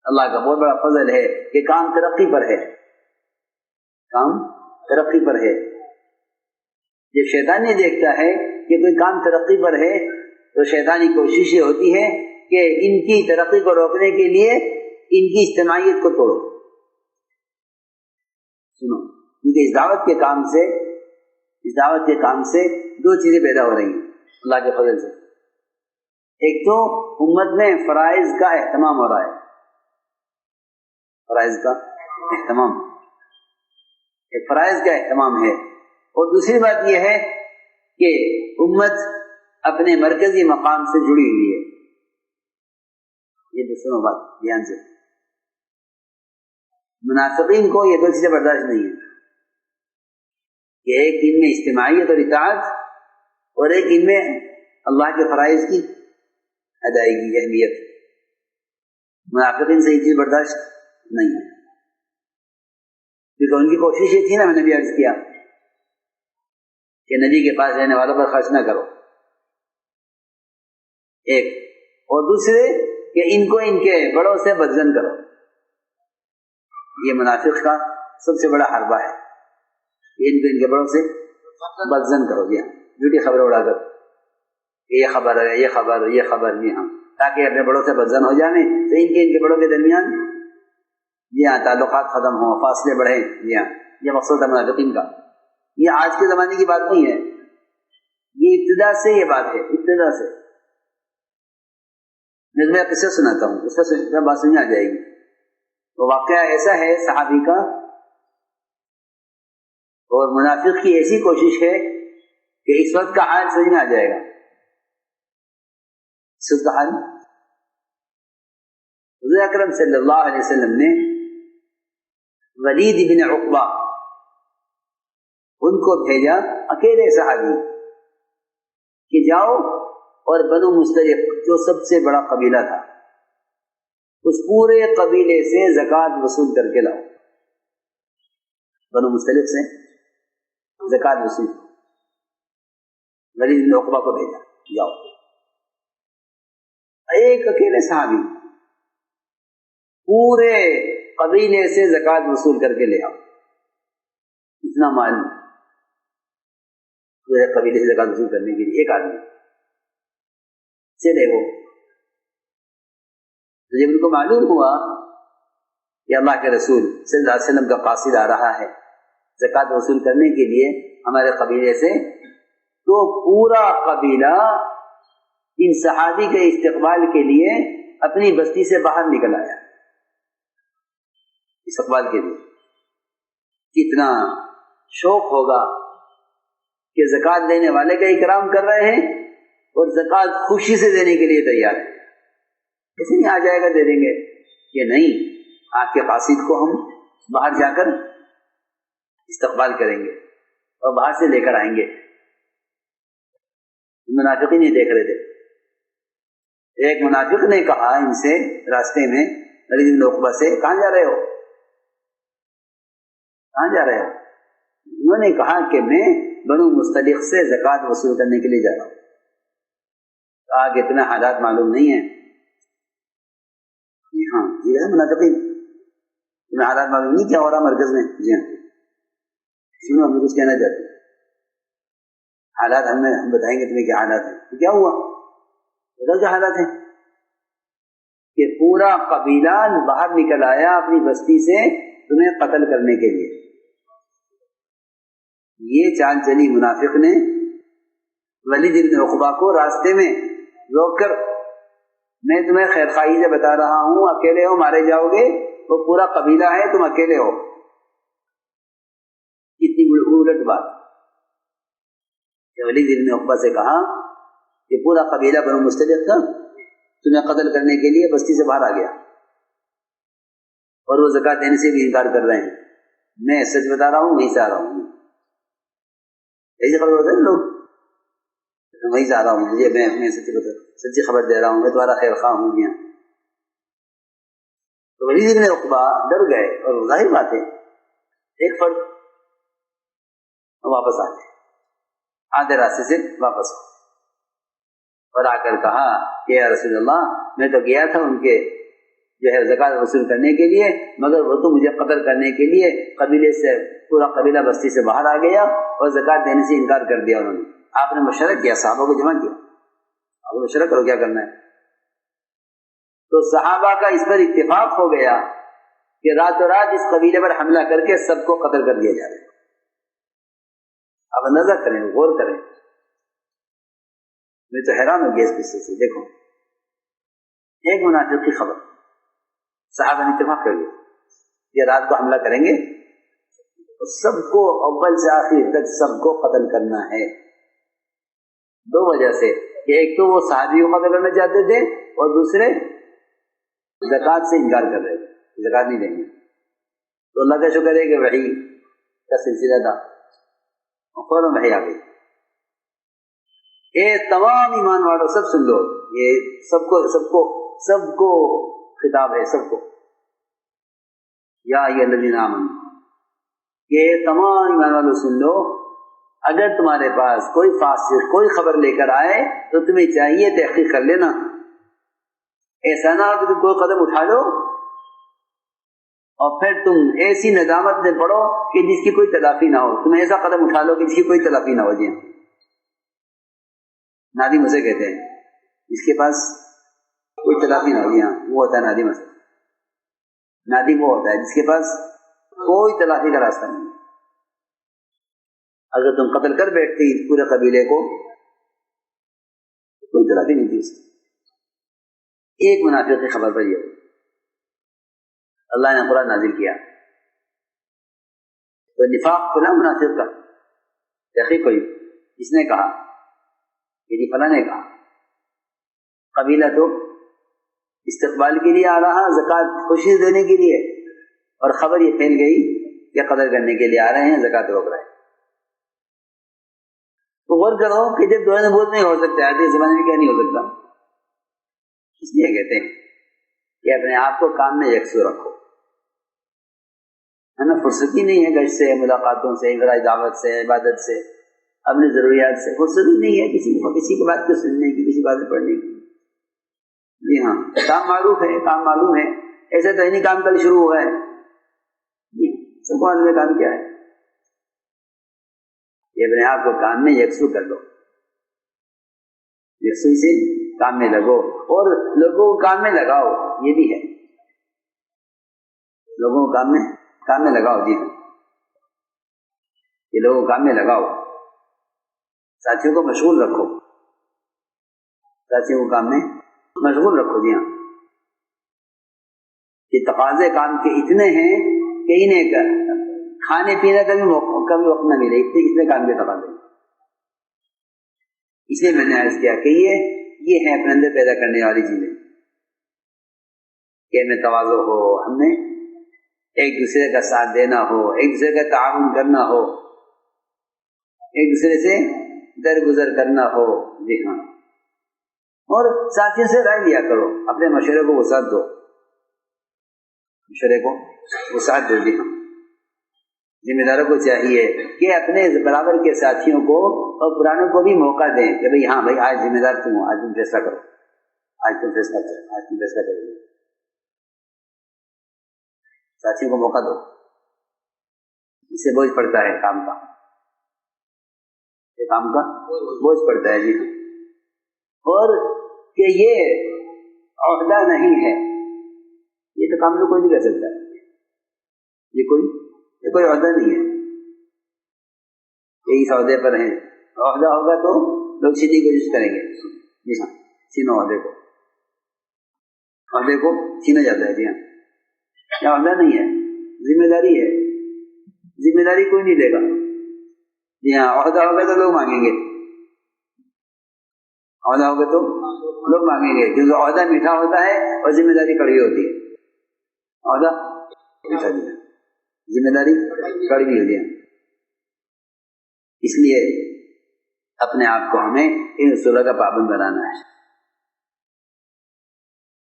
اللہ کا بہت بڑا فضل ہے کہ کام ترقی پر ہے، کام ترقی پر ہے۔ جب شیطان یہ دیکھتا ہے کہ کوئی کام ترقی پر ہے تو شیطانی کوشش یہ ہوتی ہے کہ ان کی ترقی کو روکنے کے لیے ان کی اجتماعیت کو توڑو۔ سنو، کیونکہ اس دعوت کے کام سے دو چیزیں پیدا ہو رہی ہیں اللہ کے فضل سے۔ ایک تو امت میں فرائض کا اہتمام ہو رہا ہے، فرائض کا اہتمام، ایک فرائض کا اہتمام ہے، اور دوسری بات یہ ہے کہ امت اپنے مرکزی مقام سے جڑی ہوئی ہے۔ یہ دوسروں بات دھیان سے، منافقین کو یہ دو چیزیں برداشت نہیں ہے کہ ایک ان میں اجتماعیت اور اطاعت، اور ایک ان میں اللہ کے فرائض کی ادائیگی، اہمیت۔ منافقین سے یہ چیز برداشت نہیں ہے، کیونکہ ان کی کوشش یہ تھی نا، میں نے بھی عرض کیا کہ نبی کے پاس رہنے والوں پر خرچ نہ کرو، ایک، اور دوسرے کہ ان کو ان کے بڑوں سے بدظن کرو۔ یہ منافق کا سب سے بڑا حربہ ہے، ان کو ان کے بڑوں سے بدظن کرو، جی ہاں، جھوٹی خبر اڑا کر یہ خبر ہے، یہ خبر، یہ خبر، جی ہاں، تاکہ اپنے بڑوں سے بدظن ہو جائیں تو ان کے بڑوں کے درمیان جی ہاں تعلقات ختم ہوں، فاصلے بڑھیں۔ جی ہاں، یہ مقصد ہے منافقین کا۔ یہ آج کے زمانے کی بات نہیں ہے، یہ ابتدا سے یہ بات ہے، ابتدا سے۔ میں قصہ سناتا ہوں، اس سے بات سمجھ آ جائے گی۔ وہ واقعہ ایسا ہے صحابی کا، اور منافق کی ایسی کوشش ہے کہ اس وقت کا حال سمجھ میں آ جائے گا۔ اس وقت کا حال، حضور اکرم صلی اللہ علیہ وسلم نے ولید بن عقبہ ان کو بھیجا، اکیلے صحابی، کہ جاؤ اور بنو مستلق جو سب سے بڑا قبیلہ تھا، اس پورے قبیلے سے زکوٰۃ وصول کر کے لاؤ۔ بنو مستلق سے زکوٰۃ وصول، ولید بن عقبہ کو بھیجا، جاؤ۔ ایک اکیلے صحابی پورے قبیلے سے زکوٰۃ وصول کر کے لے آؤ، اتنا مال پورے قبیلے سے زکوٰۃ وصول کرنے کے لیے ایک آدمی چلے۔ وہ جب ان کو معلوم ہوا کہ اللہ کے رسول صلی اللہ علیہ وسلم کا قاصد آ رہا ہے زکوٰۃ وصول کرنے کے لیے ہمارے قبیلے سے، تو پورا قبیلہ ان صحابی کے استقبال کے لیے اپنی بستی سے باہر نکل آیا، استقبال کے لیے۔ کتنا شوق ہوگا کہ زکوٰۃ دینے والے کا اکرام کر رہے ہیں اور زکوٰۃ خوشی سے دینے کے لیے تیار ہے۔ ایسے نہیں آ جائے گا دے دیں گے کہ نہیں، آپ کے قاصد کو ہم باہر جا کر استقبال کریں گے اور باہر سے لے کر آئیں گے۔ منافقین نہیں دیکھ رہے تھے۔ ایک منافق نے کہا ان سے راستے میں، ولید بن عقبہ سے، کہاں جا رہے ہو؟ کہاں جا رہے ہو؟ انہوں نے کہا کہ میں بنو مستلق سے زکوٰۃ وصول کرنے کے لیے جا رہا ہوں۔ کہا کہ اتنا حالات معلوم نہیں ہیں۔ جی ہاں، یہ ہے منافقین، تمہیں حالات معلوم نہیں کیا ہو رہا مرکز میں؟ جی ہاں، سنو، ہم کچھ کہنا چاہتے ہیں، حالات ہم بتائیں گے تمہیں کیا حالات ہیں۔ تو کیا ہوا؟ بتاؤ کیا حالات ہیں؟ کہ پورا قبیلہ باہر نکل آیا اپنی بستی سے تمہیں قتل کرنے کے لیے۔ یہ چال چلی منافق نے ولید بن عقبہ کو راستے میں روک کر، میں تمہیں خیر خواہی سے بتا رہا ہوں، اکیلے ہو، مارے جاؤ گے، وہ پورا قبیلہ ہے، تم اکیلے ہو۔ کتنی الٹ بات کہ ولید بن عقبہ سے کہا کہ پورا قبیلہ بنو مستلق کا تمہیں قتل کرنے کے لیے بستی سے باہر آ گیا، اور وہ زکوٰۃ دینے سے بھی انکار کر رہے ہیں۔ میں سچ بتا رہا ہوں، وہیں سے آ رہا ہوں۔ ایسی خبر ہوتا ہے لوگ، وہیں سے آ رہا ہوں، مجھے میں اپنے سچی خبر دے رہا ہوں، میں تمہارا خیر خواہ ہوں یہاں۔ تو ولید بن عقبہ ڈر گئے، اور ظاہر بات ہے ایک فرد واپس آ گئے، آدھے راستے سے واپس، اور آ کر کہا کہ یا رسول اللہ، میں تو گیا تھا ان کے جو ہے زکات وصول کرنے کے لیے، مگر وہ تو مجھے قتل کرنے کے لیے قبیلے سے پورا قبیلہ بستی سے باہر آ گیا اور زکات دینے سے انکار کر دیا انہوں نے۔ آپ نے مشورہ کیا، صحابہ کو جمع کیا، آپ مشورہ کرو کیا کرنا ہے۔ تو صحابہ کا اس پر اتفاق ہو گیا کہ راتوں رات اس قبیلے پر حملہ کر کے سب کو قتل کر دیا جائے۔ اب اندازہ کریں، غور کریں، میں تو حیران ہو گیا اس قصے سے۔ دیکھو ایک منافق کی خبر، صحابہ نے اتفاق کر لیا کہ رات کو حملہ کریں گے اور سب کو اول سے آخر تک سب کو قتل کرنا ہے۔ دو وجہ سے، ایک تو وہ صحابی کو قتل کرنا چاہتے تھے اور دوسرے زکات سے انکار کر رہے تھے، زکات نہیں دیں گے۔ تو اللہ کا شکر ہے کہ وحی کا سلسلہ تھا، فوراً وحی آ گئی، اے تمام ایمان والوں سب سن لو، یہ سب کو خطاب ہے، سب کو، یا ایھا الذین آمنوا، کہ تمام ایمان والوں سن لو، اگر تمہارے پاس کوئی فاسق کوئی خبر لے کر آئے تو تمہیں چاہیے تحقیق کر لینا، ایسا نہ ہو کہ تم کوئی قدم اٹھا لو اور پھر تم ایسی ندامت میں پڑو کہ جس کی کوئی تلافی نہ ہو، تم ایسا قدم اٹھا لو کہ جس کی کوئی تلافی نہ ہو۔ جی نادم اسے کہتے ہیں جس کے پاس کوئی تلافی نہ ہو، جی ہاں وہ ہوتا ہے نادم اسے۔ نادم وہ ہوتا ہے جس کے پاس کوئی تلافی کا راستہ نہیں۔ اگر تم قتل کر بیٹھتی پورے قبیلے کو کوئی تلافی نہیں تھی اس کی۔ ایک منافق کی خبر پر یہ اللہ نے قرآن نازل کیا، تو نفاق کھلا منافق کا، تحقیق کوئی اس نے کہا یعنی فلاں نے کہا، قبیلہ تو استقبال کے لیے آ رہا، زکات خوشی دینے کے لیے، اور خبر یہ پھیل گئی کہ قدر کرنے کے لیے آ رہے ہیں، زکات روک رہے ہیں۔ تو غور کرو کہ جب دو نبوت نہیں ہو سکتا، آج کے زمانے میں کیا نہیں ہو سکتا، اس لیے کہتے ہیں کہ اپنے آپ کو کام میں یکسو رکھو، ہے نا، فرصت ہی نہیں ہے گشت سے، ملاقاتوں سے، انفرادی دعوت سے، عبادت سے، اپنی ضروریات سے فرصت ہی نہیں ہے کسی کی بات کو سننے کی، کسی بات پڑھنے کی۔ جی ہاں، کام معروف ہے، کام معلوم ہے، ایسے تو نہیں کام کل شروع ہوا ہے، جی سب کو معلوم ہے کام کیا ہے۔ یہ اپنے آپ کو کام میں یکسو کر لو، یکسوئی سے کام میں لگو اور لوگوں کو کام میں لگاؤ، یہ بھی ہے، لوگوں کو کام میں لگاؤ۔ جی ہاں، یہ لوگوں کو کام میں لگاؤ، ساتھیوں کو مشغول رکھو، ساتھیوں کو کام میں مشغول رکھو۔ جی ہاں، کہ تقاضے کام کے اتنے ہیں کہ انہیں کھانے پینے کا بھی وقت نہ ملے، اتنے کام کے تقاضے۔ اس لیے میں نے عرض کیا کہ یہ ہے اپنے اندر پیدا کرنے والی چیزیں، کہ ہمیں تواضع ہو، ہم نے ایک دوسرے کا ساتھ دینا ہو، ایک دوسرے کا تعاون کرنا ہو، ایک دوسرے سے درگزر کرنا ہو۔ جی ہاں، اور ساتھیوں سے رائے لیا کرو، اپنے مشورے کو وسعت دو، مشورے کو وسعت دو۔ جی ہاں، ذمہ داروں کو چاہیے کہ اپنے برابر کے ساتھیوں کو اور پرانوں کو بھی موقع دیں کہ بھئی ہاں بھائی آج ذمہ دار تم ہو، آج تم فیصلہ کرو، آج تم فیصلہ کرو، ساتھیوں کو موقع دو، اس سے بوجھ پڑتا ہے کام کا، بوجھ پڑتا ہے۔ جی ہاں، اور کہ یہ عہدہ نہیں ہے، یہ تو کام تو کوئی نہیں کر سکتا، یہ کوئی عہدہ نہیں ہے، یہی عہدے پر ہیں، عہدہ ہوگا تو لوگ سیدھی کوشش کریں گے۔ جی ہاں، سینو عہدے کو چھینا جاتا ہے۔ جی ہاں، یہ عہدہ نہیں ہے، ذمہ داری ہے، ذمہ داری کوئی نہیں دے گا۔ جی ہاں، عہدہ ہوگا تو لوگ مانگیں گے، عہدہ ہوگا تو لوگ مانگیں گے، کیونکہ عہدہ میٹھا ہوتا ہے اور ذمہ داری کڑوی ہوتی ہے۔ عہدہ میٹھا نہیں ہے، ذمہ داری کڑوی ہوتی ہے۔ اس لیے اپنے آپ کو ہمیں ان اصولوں کا پابند بنانا ہے۔